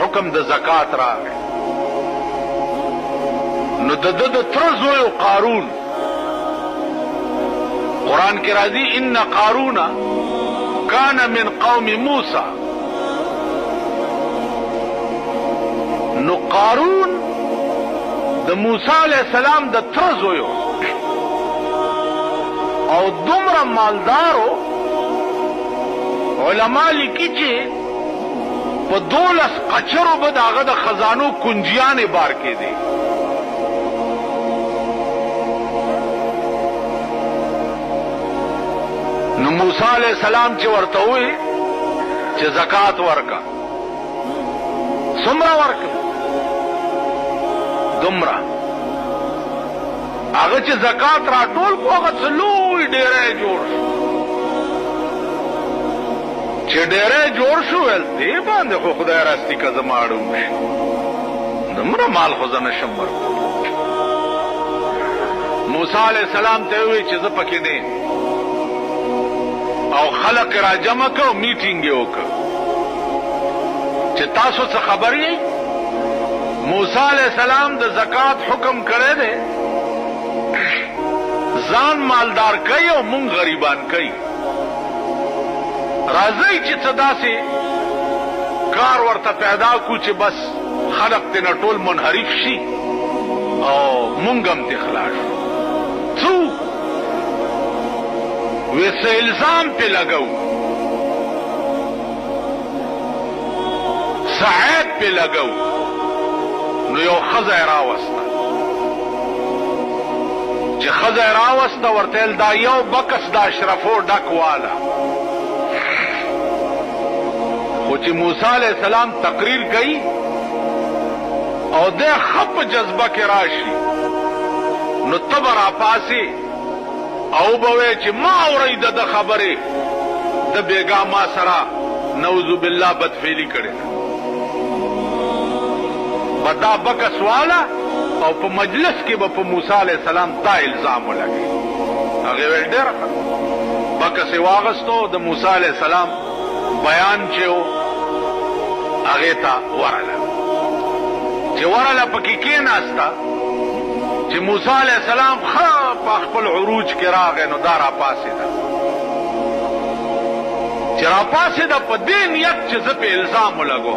حکم د زکات راغی نو د تر زوی قارون قرآن کې راځي ان قارون کان من قوم موسی نو قارون د موسی علیہ السلام د تر زوی او دومره مالدارو علماء لیکي چې په 12 قچرو به داغه د خزانو کنجیانې بار کې دي نو موسی علیہ السلام چې ورته وې چې زکات ورکا څومره ورکا دومره هغه چې زکات راټول کو هغه څلوي ډېرې جوړ چې ډېرې جوړ شو ول دی باندې خو خدای راستي که زماړو دومره مال خو زنه شمبر موسی علیہ السلام ته وی چې زه پکې نه او خلق را جمع کو میټینګ یې وکړ چې تاسو څه خبر یې موسی علیہ السلام د زکات حکم کړی دی ځان مالدار کوي او مونږ غریبان کوي راځي چې څه داسې کار ورته پیدا کو چې بس خلق ته نه ټول منحرف شي او مونږ هم ته خلاص څو ویسه الزام په لګاو ساعت په لګاو نو یو خزه راوسته چې خزه راوسته ورته دا یو بکس د اشرفو ډکواله خو چې موسی علیہ السلام تقریر کوي او د خپ جذبه کې راشي نو تبر اپاسي او بوي چې ما اورید د خبره د بیګا ما سره نعوذ بالله بدفعلی کړي بدا بکس والا او په مجلس کې به په موسی علیہ السلام دا الزام ولګي هغه ول ډېر بکس واغستو د موسی علیہ السلام بیان چې هغه ته ورله چې ورله پکې کېناستا چې موسی علیہ السلام په خپل عروج کې راغی نو دا را پاسې ده چې را پاسې ده په دې نیت چې زه په الزام ولګو